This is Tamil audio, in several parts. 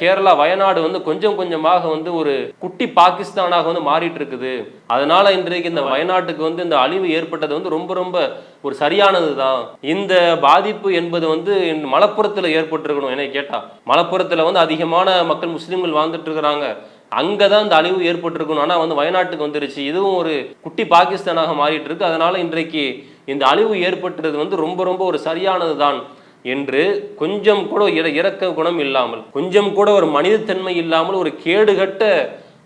கேரளா வயநாடு வந்து கொஞ்சம் கொஞ்சமாக வந்து ஒரு குட்டி பாகிஸ்தானாக வந்து மாறிட்டு இருக்குது. அதனால இன்றைக்கு இந்த வயநாட்டுக்கு வந்து இந்த அழிவு ஏற்பட்டது வந்து ரொம்ப ரொம்ப ஒரு சரியானது தான். இந்த பாதிப்பு என்பது வந்து மலப்புரத்தில் ஏற்பட்டிருக்கணும். என்னை கேட்டா மலப்புரத்தில் வந்து அதிகமான மக்கள் முஸ்லீம்கள் வாழ்ந்துட்டு இருக்கிறாங்க, அங்கதான் இந்த அழிவு ஏற்பட்டிருக்கணும். ஆனா வந்து வயநாட்டுக்கு வந்துருச்சு. இதுவும் ஒரு குட்டி பாகிஸ்தானாக மாறிட்டு இருக்கு. அதனால இன்றைக்கு இந்த அழிவு ஏற்பட்டது வந்து ரொம்ப ரொம்ப ஒரு சரியானது தான் என்று கொஞ்சம் கூட இரக்க குணம் இல்லாமல், கொஞ்சம் கூட ஒரு மனிதத்தன்மை இல்லாமல் ஒரு கேடுகட்ட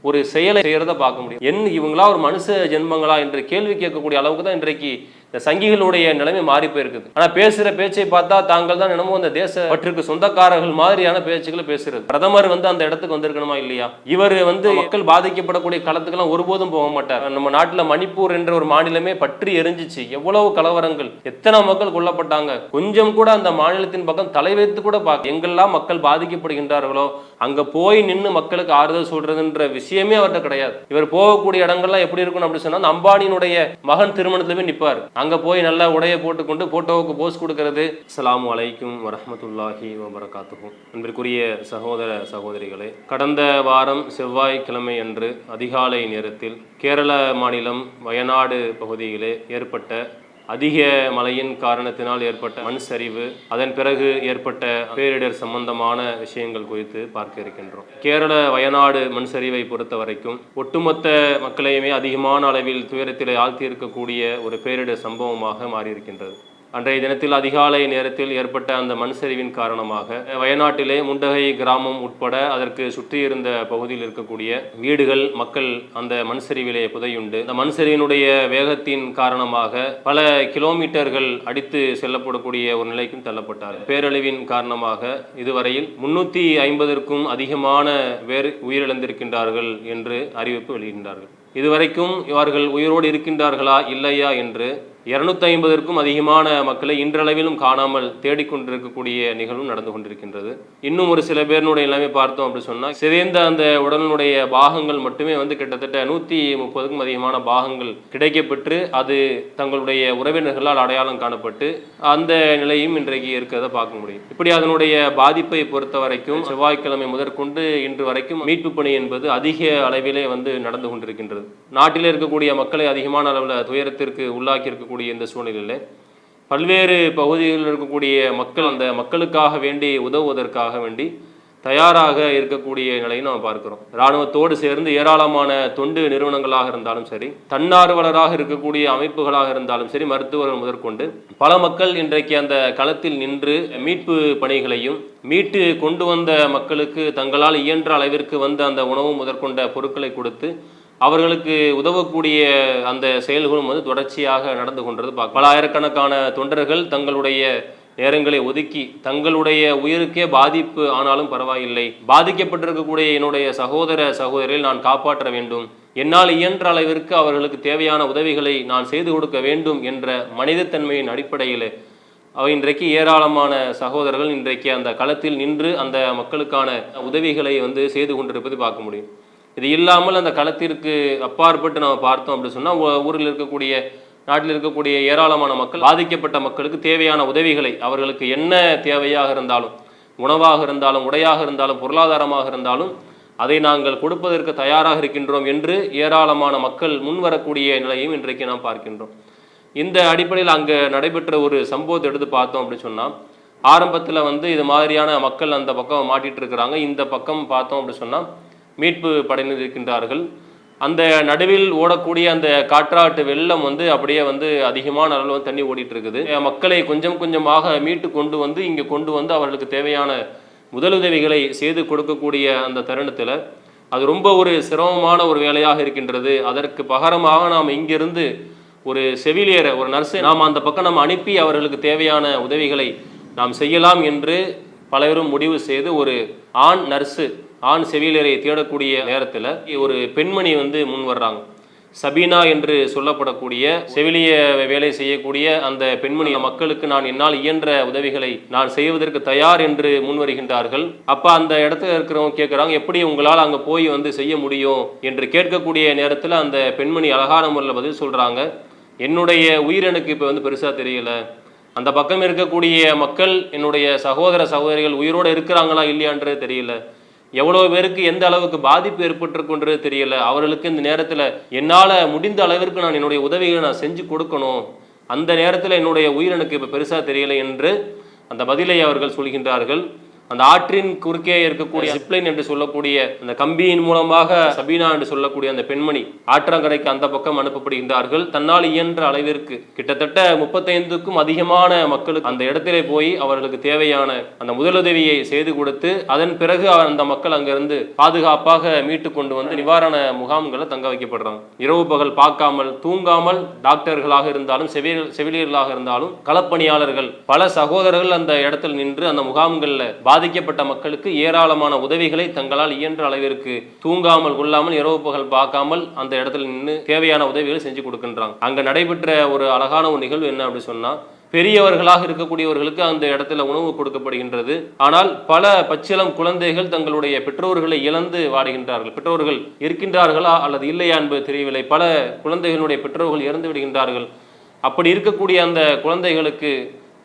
ஒரு செயலை செய்யறத பார்க்க முடியும். இவங்களா ஒரு மனுஷ ஜென்மங்களா என்று கேள்வி கேட்கக்கூடிய அளவுக்கு தான் இன்றைக்கு இந்த சங்கிகளுடைய நிலைமை மாறி போயிருக்குது. ஆனா பேசுற பேச்சை பார்த்தா தாங்கள் தான் என்னமோ அந்த தேச பற்றிற்கு சொந்தக்காரர்கள் மாதிரியான பேச்சுக்களை பேசுறது. பிரதமர் வந்து அந்த இடத்துக்கு வந்திருக்கணுமா இல்லையா? இவர் வந்து மக்கள் பாதிக்கப்படக்கூடிய களத்துக்கெல்லாம் ஒருபோதும் போக மாட்டார். நம்ம நாட்டுல மணிப்பூர் என்ற ஒரு மாநிலமே பற்றி எரிஞ்சிச்சு. எவ்வளவு கலவரங்கள், எத்தனை மக்கள் கொல்லப்பட்டாங்க. கொஞ்சம் கூட அந்த மாநிலத்தின் பக்கம் தலை வைத்து கூட பார்க்க, எங்கெல்லாம் மக்கள் பாதிக்கப்படுகின்றார்களோ அங்க போய் நின்று மக்களுக்கு ஆறுதல் சொல்றதுன்ற விஷயமே அவர்கிட்ட கிடையாது. இவர் போகக்கூடிய இடங்கள்லாம் எப்படி இருக்கணும் அப்படி சொன்னா, அம்பானியினுடைய மகன் திருமணத்துல போய் நிற்பார். அங்க போய் நல்லா உடையை போட்டுக்கொண்டு போட்டோவுக்கு போஸ் கொடுக்கிறது. அஸ்ஸலாமு அலைக்கும் வரஹ்மத்துல்லாஹி வபரகாத்துஹு. அன்பிற்குரிய சகோதர சகோதரிகளே, கடந்த வாரம் செவ்வாய்க்கிழமை அன்று அதிகாலை நேரத்தில் கேரள மாநிலம் வயநாடு பகுதியிலே ஏற்பட்ட அதிக மழையின் காரணத்தினால் ஏற்பட்ட மண் சரிவு, அதன் பிறகு ஏற்பட்ட பேரிடர் சம்பந்தமான விஷயங்கள் குறித்து பார்க்க இருக்கின்றோம். கேரள வயநாடு மண் சரிவை பொறுத்த வரைக்கும் ஒட்டுமொத்த மக்களையுமே அதிகமான அளவில் துயரத்திலே ஆழ்த்தி இருக்கக்கூடிய ஒரு பேரிடர் சம்பவமாக மாறியிருக்கின்றது. அன்றைய தினத்தில் அதிகாலை நேரத்தில் ஏற்பட்ட அந்த மண் சரிவின் காரணமாக வயநாட்டிலே முண்டகை கிராமம் உட்பட அதற்கு சுற்றி இருந்த பகுதியில் இருக்கக்கூடிய வீடுகள், மக்கள் அந்த மண் சரிவிலே புதையுண்டு. அந்த மண் சரிவினுடைய வேகத்தின் காரணமாக பல கிலோமீட்டர்கள் அடித்து செல்லப்படக்கூடிய ஒரு நிலைக்கும் தள்ளப்பட்டார். பேரழிவின் காரணமாக இதுவரையில் 350க்கும் அதிகமான பேர் உயிரிழந்திருக்கின்றார்கள் என்று அறிவிப்பு வெளியிட்டார்கள். இதுவரைக்கும் இவர்கள் உயிரோடு இருக்கின்றார்களா இல்லையா என்று 250க்கும் அதிகமான மக்களை இன்றளவிலும் காணாமல் தேடிக்கொண்டிருக்கக்கூடிய நிகழ்வும் நடந்து கொண்டிருக்கின்றது. இன்னும் ஒரு சில பேருடைய நிலைமை பார்த்தோம் அப்படி சொன்னால், சிதைந்த அந்த உடலினுடைய பாகங்கள் மட்டுமே வந்து கிட்டத்தட்ட 130க்கும் அதிகமான பாகங்கள் கிடைக்கப்பெற்று அது தங்களுடைய உறவினர்களால் அடையாளம் காணப்பட்டு அந்த நிலையும் இன்றைக்கு இருக்கிறத பார்க்க முடியும். இப்படி அதனுடைய பாதிப்பை பொறுத்த வரைக்கும் செவ்வாய்க்கிழமை முதற்கொண்டு இன்று வரைக்கும் மீட்பு பணி என்பது அதிக அளவிலே வந்து நடந்து கொண்டிருக்கின்றது. நாட்டில் இருக்கக்கூடிய மக்களை அதிகமான அளவில் துயரத்திற்கு உள்ளாக்கி இருக்கக்கூடிய இந்த சூழ்நிலையில் பல்வேறு பகுதிகளில் இருக்கக்கூடிய மக்கள் அந்த மக்களுக்காக வேண்டி உதவுவதற்காக வேண்டி தயாராக இருக்கக்கூடிய நிலையை நாம் பார்க்கிறோம். இராணுவத்தோடு சேர்ந்து ஏராளமான தொண்டு நிறுவனங்களாக இருந்தாலும் சரி, தன்னார்வலராக இருக்கக்கூடிய அமைப்புகளாக இருந்தாலும் சரி, மருத்துவர்கள் முதற்கொண்டு பல மக்கள் இன்றைக்கு அந்த களத்தில் நின்று மீட்பு பணிகளையும் மீட்டு கொண்டு வந்த மக்களுக்கு தங்களால் இயன்ற அளவிற்கு வந்து அந்த உணவு முதற்கொண்ட பொருட்களை கொடுத்து அவர்களுக்கு உதவக்கூடிய அந்த செயல்களும் வந்து தொடர்ச்சியாக நடந்து கொண்டது பார்க்க. பல ஆயிரக்கணக்கான தொண்டர்கள் தங்களுடைய நேரங்களை ஒதுக்கி தங்களுடைய உயிருக்கே பாதிப்பு ஆனாலும் பரவாயில்லை, பாதிக்கப்பட்டிருக்கக்கூடிய என்னுடைய சகோதர சகோதரிகளை நான் காப்பாற்ற வேண்டும், என்னால் இயன்ற அளவிற்கு அவர்களுக்கு தேவையான உதவிகளை நான் செய்து கொடுக்க வேண்டும் என்ற மனிதத்தன்மையின் அடிப்படையில் இன்றைக்கு ஏராளமான சகோதரர்கள் இன்றைக்கு அந்த களத்தில் நின்று அந்த மக்களுக்கான உதவிகளை வந்து செய்து கொண்டிருப்பது பார்க்க முடியும். இது இல்லாமல் அந்த களத்திற்கு அப்பாற்பட்டு நம்ம பார்த்தோம் அப்படி சொன்னால், ஊரில் இருக்கக்கூடிய நாட்டில் இருக்கக்கூடிய ஏராளமான மக்கள், பாதிக்கப்பட்ட மக்களுக்கு தேவையான உதவிகளை அவர்களுக்கு என்ன தேவையாக இருந்தாலும், உணவாக இருந்தாலும், உடையாக இருந்தாலும், பொருளாதாரமாக இருந்தாலும் அதை நாங்கள் கொடுப்பதற்கு தயாராக இருக்கின்றோம் என்று ஏராளமான மக்கள் முன்வரக்கூடிய நிலையும் இன்றைக்கு நாம் பார்க்கின்றோம். இந்த அடிப்படையில் அங்கே நடைபெற்ற ஒரு சம்பவத்தை எடுத்து பார்த்தோம் அப்படின்னு சொன்னால், ஆரம்பத்தில் வந்து இது மாதிரியான மக்கள் அந்த பக்கம் மாட்டிட்டு இருக்கிறாங்க. இந்த பக்கம் பார்த்தோம் அப்படின்னு சொன்னால் மீட்பு படையினர் இருக்கின்றார்கள். அந்த நடுவில் ஓடக்கூடிய அந்த காற்றாட்டு வெள்ளம் வந்து அப்படியே வந்து அதிகமான அளவில் தண்ணி ஓடிட்டு இருக்குது. மக்களை கொஞ்சம் கொஞ்சமாக மீட்டு கொண்டு வந்து இங்கே கொண்டு வந்து அவர்களுக்கு தேவையான முதலுதவிகளை செய்து கொடுக்கக்கூடிய அந்த தருணத்தில் அது ரொம்ப ஒரு சிரமமான ஒரு வேலையாக இருக்கின்றது. அதற்கு பகரமாக நாம் இங்கிருந்து ஒரு செவிலியரை, ஒரு நர்ஸை நாம் அந்த பக்கம் நம்ம அனுப்பி அவர்களுக்கு தேவையான உதவிகளை நாம் செய்யலாம் என்று பலரும் முடிவு செய்து ஒரு ஆண் நர்ஸு, ஆண் செவிலியரை தேடக்கூடிய நேரத்தில் ஒரு பெண்மணி வந்து முன் வர்றாங்க. சபீனா என்று சொல்லப்படக்கூடிய செவிலிய வேலை செய்யக்கூடிய அந்த பெண்மணி, மக்களுக்கு நான் என்னால் இயன்ற உதவிகளை நான் செய்வதற்கு தயார் என்று முன் வருகின்றார்கள். அப்போ அந்த இடத்துல இருக்கிறவங்க கேட்குறாங்க, எப்படி உங்களால் அங்கே போய் வந்து செய்ய முடியும் என்று கேட்கக்கூடிய நேரத்தில் அந்த பெண்மணி அழகான முறையில் பதில் சொல்கிறாங்க, என்னுடைய உயிர் எனக்கு இப்போ வந்து பெருசாக தெரியல, அந்த பக்கம் இருக்கக்கூடிய மக்கள் என்னுடைய சகோதர சகோதரிகள் உயிரோடு இருக்கிறாங்களா இல்லையான்றது தெரியல, எவ்வளோ பேருக்கு எந்த அளவுக்கு பாதிப்பு ஏற்பட்டிருக்குன்றது தெரியல. அவர்களுக்கு இந்த நேரத்தில் என்னால் முடிந்த அளவிற்கு நான் என்னுடைய உதவிகளை நான் செஞ்சு கொடுக்கணும், அந்த நேரத்தில் என்னுடைய உயிர் எனக்கு இப்போ பெருசாக தெரியலை என்று அந்த பதிலை அவர்கள் சொல்கின்றார்கள். அந்த ஆற்றின் குறுக்கே இருக்கக்கூடிய ஜிப்லைன் என்று சொல்லக்கூடிய அந்த கம்பியின் மூலமாக சபீனா என்று சொல்லக்கூடிய அந்த பெண்மணி ஆற்றங்கரைக்கு அந்த பக்கம் அனுப்பப்படுகின்றார்கள். தன்னால் இயன்ற அளவிற்கு கிட்டத்தட்ட 35க்கும் அதிகமான மக்களுக்கு அந்த இடத்திலே போய் அவர்களுக்கு தேவையான அந்த முதலுதவியை செய்து கொடுத்து அதன் பிறகு அந்த மக்கள் அங்கிருந்து பாதுகாப்பாக மீட்டு கொண்டு வந்து நிவாரண முகாம்களை தங்க வைக்கப்படுறாங்க. இரவு பகல் பார்க்காமல் தூங்காமல் டாக்டர்களாக இருந்தாலும் செவிலியர்களாக இருந்தாலும் களப்பணியாளர்கள் பல சகோதரர்கள் அந்த இடத்தில் நின்று அந்த முகாம்களில் பாதிக்கப்பட்ட மக்களுக்கு ஏராளமான உதவிகளை தங்களால் இயன்ற அளவிற்கு தூங்காமல் கொள்ளாமல் இரவு பகல் பார்க்காமல் அந்த இடத்துல நின்று தேவையான உதவிகளை செஞ்சு கொடுக்கின்றாங்க. அங்க நடைபெற்ற ஒரு அழகான ஒரு நிகழ்வு என்ன அப்படி சொன்னா, பெரியவர்களாக இருக்கக்கூடியவர்களுக்கு அந்த இடத்துல உணவு கொடுக்கப்படுகின்றது. ஆனால் பல பச்சிளம் குழந்தைகள் தங்களுடைய பெற்றோர்களை இழந்து வாடுகின்றார்கள். பெற்றோர்கள் இருக்கின்றார்களா அல்லது இல்லையா என்பது தெரியவில்லை. பல குழந்தைகளுடைய பெற்றோர்கள் இறந்து விடுகின்றார்கள். அப்படி இருக்கக்கூடிய அந்த குழந்தைகளுக்கு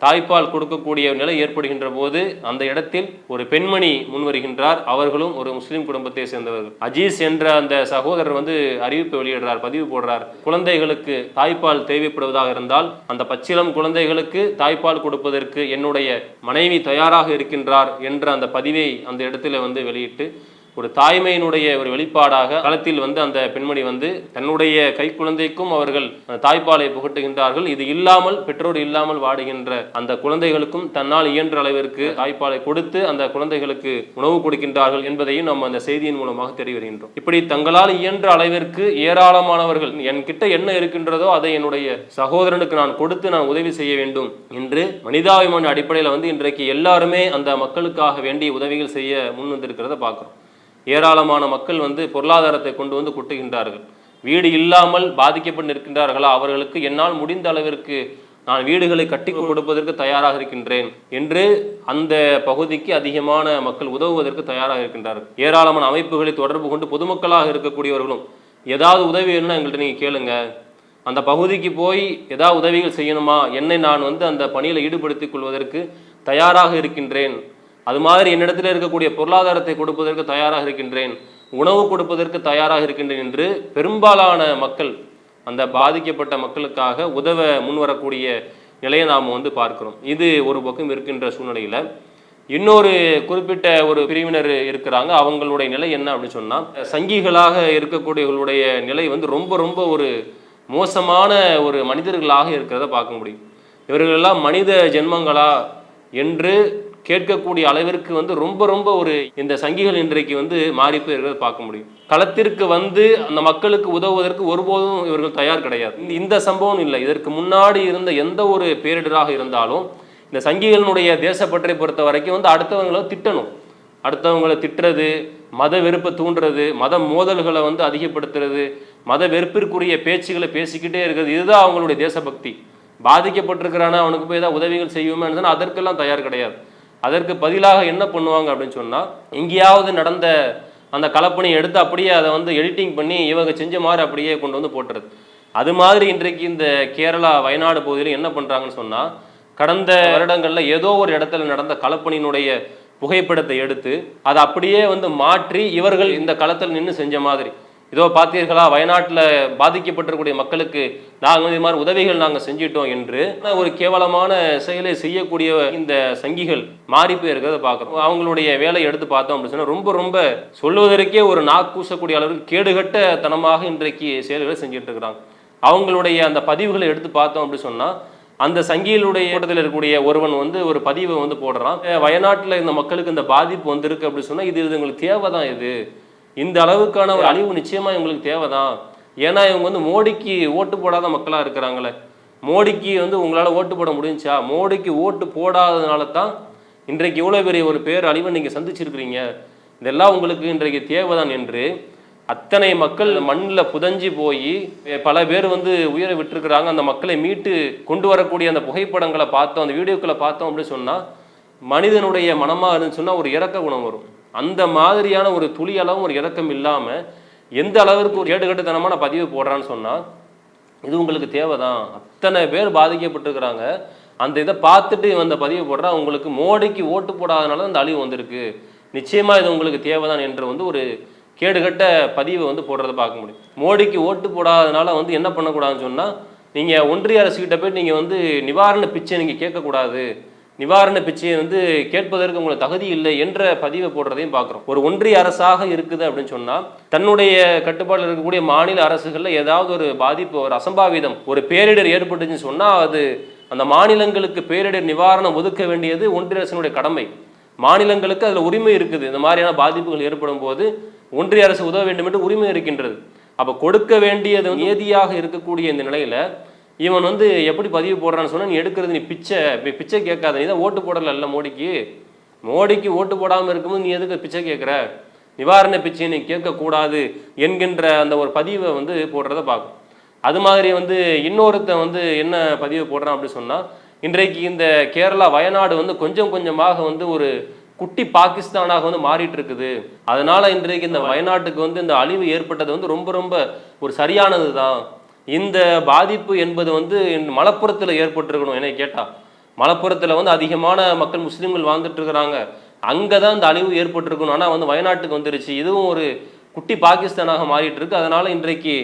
தாய்ப்பால் கொடுக்கக்கூடிய நிலை ஏற்படுகின்ற போது அந்த இடத்தில் ஒரு பெண்மணி முன்வருகின்றார். அவர்களும் ஒரு முஸ்லீம் குடும்பத்தை சேர்ந்தவர்கள். அஜீஸ் என்ற அந்த சகோதரர் அறிவிப்பு வெளியிடுறார், பதிவு போடுறார். குழந்தைகளுக்கு தாய்ப்பால் தேவைப்படுவதாக இருந்தால் அந்த பச்சிளம் குழந்தைகளுக்கு தாய்ப்பால் கொடுப்பதற்கு என்னுடைய மனைவி தயாராக இருக்கின்றார் என்ற அந்த பதிவை அந்த இடத்துல வெளியிட்டு ஒரு தாய்மையினுடைய ஒரு வெளிப்பாடாக களத்தில் அந்த பெண்மணி தன்னுடைய கை குழந்தைக்கும் அவர்கள் தாய்ப்பாலை புகட்டுகின்றார்கள். இது இல்லாமல் பெற்றோர் இல்லாமல் வாடுகின்ற அந்த குழந்தைகளுக்கும் தன்னால் இயன்ற அளவிற்கு தாய்ப்பாலை கொடுத்து அந்த குழந்தைகளுக்கு உணவு கொடுக்கின்றார்கள் என்பதையும் நம்ம அந்த செய்தியின் மூலமாக தெரிய வருகின்றோம். இப்படி தங்களால் இயன்ற அளவிற்கு ஏராளமானவர்கள் என்கிட்ட என்ன இருக்கின்றதோ அதை என்னுடைய சகோதரனுக்கு நான் கொடுத்து நான் உதவி செய்ய வேண்டும் என்று மனிதாபிமான அடிப்படையில் இன்றைக்கு எல்லாருமே அந்த மக்களுக்காக வேண்டிய உதவிகள் செய்ய முன் வந்திருக்கிறத பார்க்கிறோம். ஏராளமான மக்கள் பொருளாதாரத்தை கொண்டு கொட்டுகின்றார்கள். வீடு இல்லாமல் பாதிக்கப்பட்டு இருக்கின்றார்களா, அவர்களுக்கு என்னால் முடிந்த அளவிற்கு நான் வீடுகளை கட்டி கொடுப்பதற்கு தயாராக இருக்கின்றேன் என்று அந்த பகுதிக்கு அதிகமான மக்கள் உதவுவதற்கு தயாராக இருக்கின்றார்கள். ஏராளமான அமைப்புகளை தொடர்பு கொண்டு பொதுமக்களாக இருக்கக்கூடியவர்களும் ஏதாவது உதவி வேணும்னா எங்கள்கிட்ட நீங்கள் கேளுங்க, அந்த பகுதிக்கு போய் ஏதாவது உதவிகள் செய்யணுமா, என்னை நான் அந்த பணியில் ஈடுபடுத்திக் கொள்வதற்கு தயாராக இருக்கின்றேன், அது மாதிரி என்னிடத்தில் இருக்கக்கூடிய பொருளாதாரத்தை கொடுப்பதற்கு தயாராக இருக்கின்றேன், உணவு கொடுப்பதற்கு தயாராக இருக்கின்றேன் என்று பெரும்பாலான மக்கள் அந்த பாதிக்கப்பட்ட மக்களுக்காக உதவ முன்வரக்கூடிய நிலையை நாம் பார்க்கிறோம். இது ஒரு பக்கம் இருக்கின்ற சூழ்நிலையில் இன்னொரு குறிப்பிட்ட ஒரு பிரிவினர் இருக்கிறாங்க. அவங்களுடைய நிலை என்ன அப்படின்னு சொன்னால், சங்கிகளாக இருக்கக்கூடியவர்களுடைய நிலை ரொம்ப ரொம்ப ஒரு மோசமான ஒரு மனிதர்களாக இருக்கிறத பார்க்க முடியும். இவர்களெல்லாம் மனித ஜென்மங்களா என்று கேட்கக்கூடிய அளவிற்கு ரொம்ப ரொம்ப ஒரு இந்த சங்கிகள் இன்றைக்கு மாறி போய் இருக்கிறத பார்க்க முடியும். களத்திற்கு அந்த மக்களுக்கு உதவுவதற்கு ஒருபோதும் இவர்கள் தயார் கிடையாது. இந்த சம்பவம் இல்லை, இதற்கு முன்னாடி இருந்த எந்த ஒரு பேரிடராக இருந்தாலும் இந்த சங்கிகளினுடைய தேசப்பற்றை பொறுத்த வரைக்கும் அடுத்தவங்களை திட்டணும், அடுத்தவங்களை திட்டுறது, மத வெறுப்பை தூண்டுறது, மத மோதல்களை அதிகப்படுத்துறது, மத வெறுப்பிற்குரிய பேச்சுகளை பேசிக்கிட்டே இருக்கிறது, இதுதான் அவங்களுடைய தேசபக்தி. பாதிக்கப்பட்டிருக்கிறானா அவனுக்கு போய் ஏதாவது உதவிகள் செய்வோமே சொன்னால் அதற்கெல்லாம் தயார் கிடையாது. அதற்கு பதிலாக என்ன பண்ணுவாங்க அப்படின்னு சொன்னால், எங்கேயாவது நடந்த அந்த கலப்பணியை எடுத்து அப்படியே அதை எடிட்டிங் பண்ணி இவங்க செஞ்ச மாதிரி அப்படியே கொண்டு போட்டுறது. அது மாதிரி இன்றைக்கு இந்த கேரளா வயநாடு பகுதியில் என்ன பண்ணுறாங்கன்னு சொன்னால், கடந்த வருடங்களில் ஏதோ ஒரு இடத்துல நடந்த கலப்பணியினுடைய புகைப்படத்தை எடுத்து அதை அப்படியே மாற்றி இவர்கள் இந்த களத்தில் நின்று செஞ்ச மாதிரி, இதோ பார்த்தீர்களா வயநாட்டில் பாதிக்கப்பட்டிருக்கூடிய மக்களுக்கு நாங்கள் இது மாதிரி உதவிகள் நாங்கள் செஞ்சிட்டோம் என்று ஒரு கேவலமான செயலை செய்யக்கூடிய இந்த சங்கிகள் மாறி போயிருக்கிறத பார்க்குறோம். அவங்களுடைய வேலையை எடுத்து பார்த்தோம் அப்படின்னு சொன்னால் ரொம்ப ரொம்ப சொல்வதற்கே ஒரு நாக்கூசக்கூடிய அளவுக்கு கேடுகட்ட தனமாக இன்றைக்கு செயல்களை செஞ்சுட்டு இருக்கிறாங்க. அவங்களுடைய அந்த பதிவுகளை எடுத்து பார்த்தோம் அப்படின்னு சொன்னால், அந்த சங்கிகளுடைய கூட்டத்தில் இருக்கக்கூடிய ஒருவன் ஒரு பதிவை போடுறான், வயநாட்டில் இந்த மக்களுக்கு இந்த பாதிப்பு வந்திருக்கு அப்படின்னு சொன்னால் இது எங்களுக்கு தேவை தான், இது இந்த அளவுக்கான ஒரு அழிவு நிச்சயமா இவங்களுக்கு தேவைதான். ஏன்னா இவங்க மோடிக்கு ஓட்டு போடாத மக்களாக இருக்கிறாங்களே, மோடிக்கு உங்களால் ஓட்டு போட முடிஞ்சா, மோடிக்கு ஓட்டு போடாததுனால தான் இன்றைக்கு இவ்வளோ பெரிய ஒரு பேர் அழிவை நீங்கள் சந்திச்சிருக்கிறீங்க, இதெல்லாம் உங்களுக்கு இன்றைக்கு தேவைதான் என்று அத்தனை மக்கள் மண்ணில் புதஞ்சி போய் பல பேர் உயிரை விட்டுருக்குறாங்க. அந்த மக்களை மீட்டு கொண்டு வரக்கூடிய அந்த புகைப்படங்களை பார்த்தோம், அந்த வீடியோக்களை பார்த்தோம் அப்படின்னு சொன்னால் மனிதனுடைய மனமாக இருந்துன்னு சொன்னால் ஒரு இரக்க குணம் வரும். அந்த மாதிரியான ஒரு துளி அளவும் ஒரு இரக்கம் இல்லாமல் எந்த அளவிற்கு ஒரு கேடுகட்டுத்தனமான பதிவு போடுறான்னு சொன்னால், இது உங்களுக்கு தேவைதான், அத்தனை பேர் பாதிக்கப்பட்டிருக்கிறாங்க, அந்த இதை பார்த்துட்டு அந்த பதிவு போடுறா, உங்களுக்கு மோடிக்கு ஓட்டு போடாதனால அந்த அழிவு வந்திருக்கு, நிச்சயமா இது உங்களுக்கு தேவைதான் என்று வந்து ஒரு கேடுகட்ட பதிவை வந்து போடுறதை பார்க்க முடியும். மோடிக்கு ஓட்டு போடாதனால வந்து என்ன பண்ணக்கூடாதுன்னு சொன்னால், நீங்கள் ஒன்றிய அரசுகிட்ட போய் நீங்கள் வந்து நிவாரண பிச்சை நீங்கள் கேட்கக்கூடாது, நிவாரண பிச்சையை வந்து கேட்பதற்கு உங்களுக்கு தகுதி இல்லை என்ற பதிவை போடுறதையும் பார்க்குறோம். ஒரு ஒன்றிய அரசாக இருக்குது அப்படின்னு சொன்னால், தன்னுடைய கட்டுப்பாட்டில் இருக்கக்கூடிய மாநில அரசுகளில் ஏதாவது ஒரு பாதிப்பு, ஒரு அசம்பாவிதம், ஒரு பேரிடர் ஏற்பட்டுச்சுன்னு சொன்னால், அது அந்த மாநிலங்களுக்கு பேரிடர் நிவாரணம் ஒதுக்க வேண்டியது ஒன்றிய அரசினுடைய கடமை. மாநிலங்களுக்கு அதில் உரிமை இருக்குது. இந்த மாதிரியான பாதிப்புகள் ஏற்படும் போது ஒன்றிய அரசு உதவ வேண்டும் என்று உரிமை இருக்கின்றது. அப்போ கொடுக்க வேண்டியது நீதியாக இருக்கக்கூடிய இந்த நிலையில் இவன் வந்து எப்படி பதிவு போடுறான்னு சொன்னால், நீ எடுக்கிறது நீ பிச்சை கேட்காத, நீ தான் ஓட்டு போடல மோடிக்கு ஓட்டு போடாமல் இருக்கும்போது நீ எதுக்கு பிச்சை கேட்குற, நிவாரண பிச்சை நீ கேட்கக்கூடாது என்கின்ற அந்த ஒரு பதிவை வந்து போடுறத பார்க்கும். அது மாதிரி வந்து இன்னொருத்தன் வந்து என்ன பதிவு போடுறான் அப்படின்னு சொன்னால், இன்றைக்கு இந்த கேரளா வயநாடு வந்து கொஞ்சம் கொஞ்சமாக வந்து ஒரு குட்டி பாகிஸ்தானாக வந்து மாறிட்டு இருக்குது. அதனால இன்றைக்கு இந்த வயநாட்டுக்கு வந்து இந்த அழிவு ஏற்பட்டது வந்து ரொம்ப ரொம்ப ஒரு சரியானது தான். இந்த பாதிப்பு என்பது வந்து மலப்புரத்தில் ஏற்பட்டிருக்கணும். என்னை கேட்டால் மலப்புரத்தில் வந்து அதிகமான மக்கள் முஸ்லீம்கள் வாழ்ந்துட்டு இருக்கிறாங்க, அங்கே தான் இந்த அழிவு ஏற்பட்டிருக்கணும். ஆனால் வந்து வயநாட்டுக்கு வந்துருச்சு, இதுவும் ஒரு குட்டி பாகிஸ்தானாக மாறிட்டு இருக்கு. அதனால இன்றைக்கு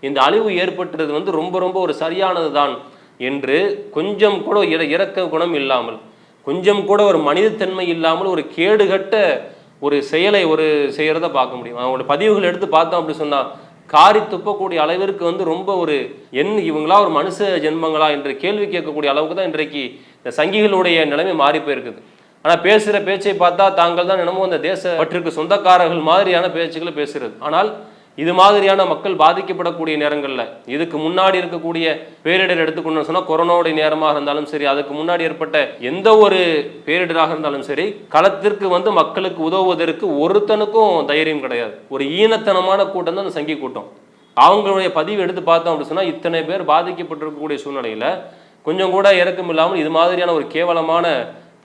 இந்த அழிவு ஏற்பட்டுறது வந்து ரொம்ப ரொம்ப ஒரு சரியானது தான் என்று கொஞ்சம் கூட இரக்க குணம் இல்லாமல், கொஞ்சம் கூட ஒரு மனிதத்தன்மை இல்லாமல் ஒரு கேடுகட்ட ஒரு செயலை செய்யறத பார்க்க முடியும். அவங்களோட பதிவுகள் எடுத்து பார்த்தோம் அப்படி சொன்னா காரி துப்பக்கூடிய அளவிற்கு வந்து ரொம்ப ஒரு இவங்களா ஒரு மனுஷ ஜென்மங்களா என்ற கேள்வி கேட்கக்கூடிய அளவுக்கு தான் இன்றைக்கு இந்த சங்கிகளுடைய நிலைமை மாறி போயிருக்குது. ஆனால் பேசுகிற பேச்சை பார்த்தா தாங்கள் தான் என்னமோ அந்த தேச பற்றிற்கு சொந்தக்காரர்கள் மாதிரியான பேச்சுக்களை பேசுறது. ஆனால் இது மாதிரியான மக்கள் பாதிக்கப்படக்கூடிய நேரங்களில், இதுக்கு முன்னாடி இருக்கக்கூடிய பேரிடர் எடுத்துக்கொண்டு சொன்னால் கொரோனாவுடைய நேரமாக இருந்தாலும் சரி, அதுக்கு முன்னாடி ஏற்பட்ட எந்த ஒரு பேரிடராக இருந்தாலும் சரி, களத்திற்கு வந்து மக்களுக்கு உதவுவதற்கு ஒருத்தனுக்கும் தைரியம் கிடையாது. ஒரு ஈனத்தனமான கூட்டம் தான் அந்த சங்கி கூட்டம். அவங்களுடைய பதிவு எடுத்து பார்த்தோம் அப்படின்னு சொன்னால், இத்தனை பேர் பாதிக்கப்பட்டிருக்கக்கூடிய சூழ்நிலையில் கொஞ்சம் கூட இறக்கம் இல்லாமல் இது மாதிரியான ஒரு கேவலமான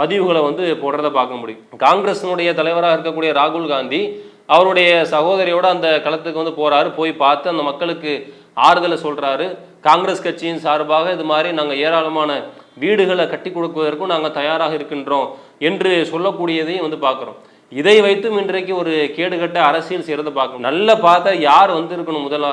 பதிவுகளை வந்து போடுறத பார்க்க முடியும். காங்கிரஸினுடைய தலைவராக இருக்கக்கூடிய ராகுல் காந்தி அவருடைய சகோதரியோட அந்த களத்துக்கு வந்து போறாரு, போய் பார்த்து அந்த மக்களுக்கு ஆறுதலை சொல்றாரு. காங்கிரஸ் கட்சியின் சார்பாக இது மாதிரி நாங்கள் ஏராளமான வீடுகளை கட்டி கொடுக்குவதற்கும் நாங்கள் தயாராக இருக்கின்றோம் என்று சொல்லக்கூடியதையும் வந்து பார்க்குறோம். இதை வைத்தும் இன்றைக்கு ஒரு கேடுகட்ட அரசியல் செய்யறதை பார்க்கணும். நல்ல பார்த்தா யார் வந்து இருக்கணும், முதலா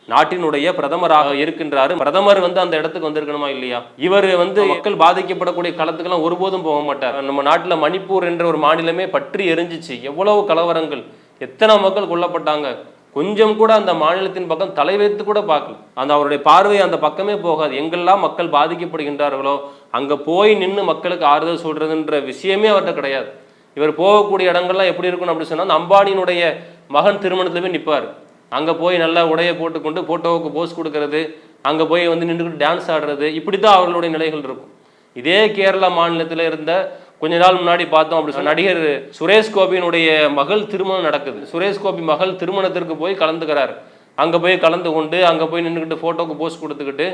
நாட்டினுடைய பிரதமராக இருக்கின்றாரு, பிரதமர் வந்து அந்த இடத்துக்கு வந்திருக்கணுமா இல்லையா? இவர் வந்து மக்கள் பாதிக்கப்படக்கூடிய களத்துக்கெல்லாம் ஒருபோதும் போக மாட்டார். நம்ம நாட்டில் மணிப்பூர் என்ற ஒரு மாநிலமே பற்றி எரிஞ்சிச்சு, எவ்வளவு கலவரங்கள், எத்தனை மக்கள் கொல்லப்பட்டாங்க. கொஞ்சம் கூட அந்த மாநிலத்தின் பக்கம் தலை வைத்து கூட பார்க்கல. அந்த அவருடைய பார்வை அந்த பக்கமே போகாது. எங்கெல்லாம் மக்கள் பாதிக்கப்படுகின்றார்களோ அங்கே போய் நின்று மக்களுக்கு ஆறுதல் சொல்றதுன்ற விஷயமே அவர்கிட்ட கிடையாது. இவர் போகக்கூடிய இடங்கள்லாம் எப்படி இருக்கணும் அப்படின்னு சொன்னால், அந்த அம்பானியினுடைய மகன் திருமணத்துல போய் நிற்பார். அங்கே போய் நல்லா உடையை போட்டுக்கொண்டு போட்டோவுக்கு போஸ் கொடுக்கறது, அங்கே போய் வந்து நின்றுக்கிட்டு டான்ஸ் ஆடுறது, இப்படி தான் அவர்களுடைய நிலைகள் இருக்கும். இதே கேரளா மாநிலத்தில் இருந்த கொஞ்ச நாள் முன்னாடி பார்த்தோம் அப்படி சொன்ன நடிகர் சுரேஷ் கோபியினுடைய மகள் திருமணம் நடக்குது. சுரேஷ் கோபி மகள் திருமணத்திற்கு போய் கலந்துக்கிறார். அங்கே போய் கலந்து கொண்டு அங்கே போய் நின்றுக்கிட்டு ஃபோட்டோக்கு போஸ்ட் கொடுத்துக்கிட்டு,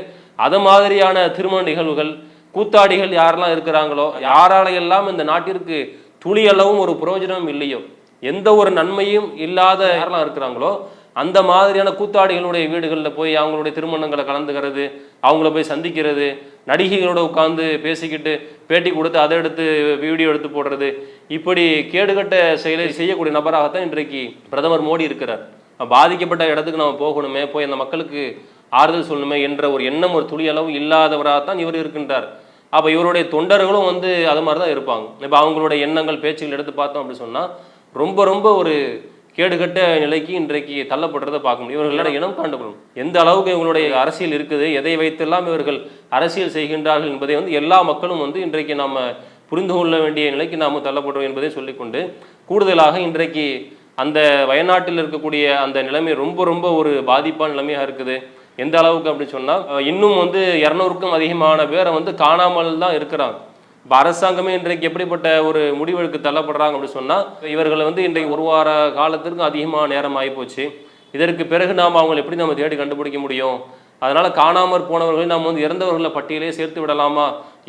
அது மாதிரியான திருமண நிகழ்வுகள், கூத்தாடிகள் யாரெல்லாம் இருக்கிறாங்களோ, யாராலையெல்லாம் இந்த நாட்டிற்கு துளி அளவும் ஒரு பிரயோஜனமும் இல்லையோ, எந்த ஒரு நன்மையும் இல்லாத யாரெல்லாம் இருக்கிறாங்களோ, அந்த மாதிரியான கூத்தாடிகளுடைய வீடுகளில் போய் அவங்களுடைய திருமணங்களை கலந்துக்கிறது, அவங்கள போய் சந்திக்கிறது, நடிகைகளோட உட்காந்து பேசிக்கிட்டு பேட்டி கொடுத்து அதை எடுத்து வீடியோ எடுத்து போடுறது, இப்படி கேடுகட்ட செயலை செய்யக்கூடிய நபராகத்தான் இன்றைக்கு பிரதமர் மோடி இருக்கிறார். பாதிக்கப்பட்ட இடத்துக்கு நம்ம போகணுமே, போய் அந்த மக்களுக்கு ஆறுதல் சொல்லணுமே என்ற ஒரு எண்ணம் ஒரு துளி அளவு இல்லாதவராகத்தான் இவர் இருக்கின்றார். அப்போ இவருடைய தொண்டர்களும் வந்து அது மாதிரி தான் இருப்பாங்க. இப்போ அவங்களுடைய எண்ணங்கள் பேச்சுகள் எடுத்து பார்த்தோம் அப்படின்னு சொன்னால் ரொம்ப ரொம்ப ஒரு கேடுகட்ட நிலைக்கு இன்றைக்கு தள்ளப்படுறதை பார்க்க முடியும். இவர்களோட இனம் காண்டுக்கணும் எந்த அளவுக்கு இவங்களுடைய அரசியல் இருக்குது, எதை வைத்தெல்லாம் இவர்கள் அரசியல் செய்கின்றார்கள் என்பதை வந்து எல்லா மக்களும் வந்து இன்றைக்கு நாம் புரிந்து கொள்ள வேண்டிய நிலைக்கு நாம் தள்ளப்படுறோம் என்பதை சொல்லிக்கொண்டு, கூடுதலாக இன்றைக்கு அந்த வயநாட்டில் இருக்கக்கூடிய அந்த நிலைமை ரொம்ப ரொம்ப ஒரு பாதிப்பான நிலைமையாக இருக்குது. எந்த அளவுக்கு அப்படின்னு சொன்னால், இன்னும் வந்து 200க்கும் அதிகமான பேரை வந்து காணாமல் தான் இருக்கிறாங்க. இப்போ அரசாங்கமே இன்றைக்கு எப்படிப்பட்ட ஒரு முடிவுக்கு தள்ளப்படுறாங்க அப்படின்னு சொன்னால், இவர்களை வந்து இன்றைக்கு ஒரு வார காலத்திற்கு அதிகமாக நேரம் ஆகிப்போச்சு. இதற்கு பிறகு நாம் அவங்களை எப்படி நம்ம தேடி கண்டுபிடிக்க முடியும்? அதனால் காணாமற் போனவர்களை நாம் வந்து இறந்தவர்களை பட்டியலே சேர்த்து விடலாமா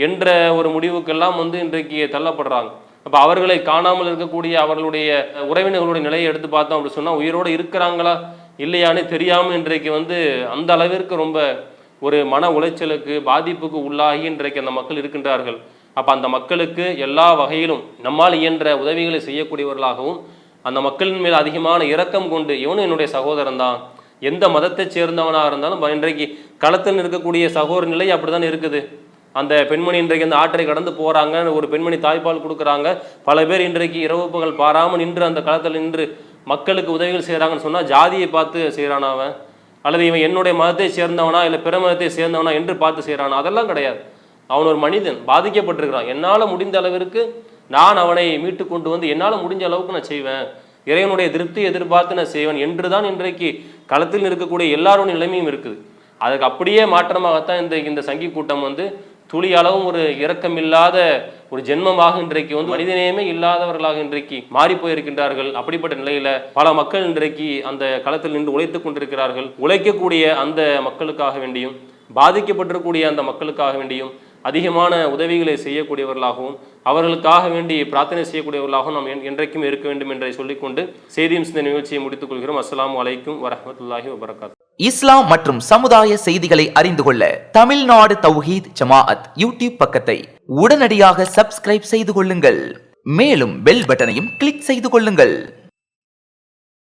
என்ற ஒரு முடிவுக்கெல்லாம் வந்து இன்றைக்கு தள்ளப்படுறாங்க. அப்போ அவர்களை காணாமல் இருக்கக்கூடிய அவர்களுடைய உறவினர்களுடைய நிலையை எடுத்து பார்த்தோம் அப்படின்னு சொன்னால், உயிரோடு இருக்கிறாங்களா இல்லையானே தெரியாமல் இன்றைக்கு வந்து அந்த அளவிற்கு ரொம்ப ஒரு மன உளைச்சலுக்கு பாதிப்புக்கு உள்ளாகி இன்றைக்கு அந்த மக்கள் இருக்கின்றார்கள். அப்போ அந்த மக்களுக்கு எல்லா வகையிலும் நம்மால் இயன்ற உதவிகளை செய்யக்கூடியவர்களாகவும், அந்த மக்களின் மேல் அதிகமான இரக்கம் கொண்டு, இவனும் என்னுடைய சகோதரன் தான், எந்த மதத்தை சேர்ந்தவனாக இருந்தாலும் இன்றைக்கு களத்தில் இருக்கக்கூடிய சகோதர நிலை அப்படிதான் இருக்குது. அந்த பெண்மணி இன்றைக்கு அந்த ஆற்றை கடந்து போறாங்க, ஒரு பெண்மணி தாய்ப்பால் கொடுக்குறாங்க, பல பேர் இன்றைக்கு இரவு பகல் பாராமல் நின்று அந்த களத்தில் நின்று மக்களுக்கு உதவிகள் செய்கிறாங்கன்னு சொன்னால் ஜாதியை பார்த்து செய்கிறானா அவன், அல்லது இவன் என்னுடைய மதத்தை சேர்ந்தவனா இல்லை பிற மதத்தை சேர்ந்தவனா என்று பார்த்து செய்கிறானா? அதெல்லாம் கிடையாது. அவன் ஒரு மனிதன், பாதிக்கப்பட்டிருக்கிறான். என்னால் முடிந்த அளவிற்கு நான் அவனை மீட்டு கொண்டு வந்து என்னால் முடிஞ்ச அளவுக்கு நான் செய்வேன், இறைவனுடைய திருப்தி எதிர்பார்த்து நான் செய்வேன் என்று தான் இன்றைக்கு களத்தில் இருக்கக்கூடிய எல்லாரோட நிலைமையும் இருக்குது. அதுக்கு அப்படியே மாற்றமாகத்தான் இந்த சங்கி கூட்டம் வந்து துளி அளவும் ஒரு இரக்கமில்லாத ஒரு ஜென்மமாக இன்றைக்கு வந்து மனிதநேயமே இல்லாதவர்களாக இன்றைக்கு மாறி போயிருக்கின்றார்கள். அப்படிப்பட்ட நிலையில பல மக்கள் இன்றைக்கு அந்த களத்தில் நின்று உழைத்துக் கொண்டிருக்கிறார்கள். உழைக்கக்கூடிய அந்த மக்களுக்காக வேண்டியும், பாதிக்கப்பட்டிருக்கக்கூடிய அந்த மக்களுக்காக வேண்டியும் அதிகமான உதவிகளை செய்யக்கூடியவர்களாகவும், அவர்களுக்காக வேண்டி பிரார்த்தனை செய்யக்கூடியவர்களாகவும் நாம் என்றைக்கும் இருக்க வேண்டும் என்றை சொல்லிக்கொண்டு செய்தியும் இந்த நிகழ்ச்சியை முடித்துக் கொள்கிறோம். அஸ்ஸலாமு அலைக்கும் வரஹ்மத்துல்லாஹி வபரகாத்துஹு. இஸ்லாம் மற்றும் சமுதாய செய்திகளை அறிந்து கொள்ள தமிழ்நாடு தௌஹீத் ஜமாஅத் யூடியூப் பக்கத்தை உடனடியாக சப்ஸ்கிரைப் செய்து கொள்ளுங்கள். மேலும் பெல் பட்டனையும் கிளிக் செய்து கொள்ளுங்கள்.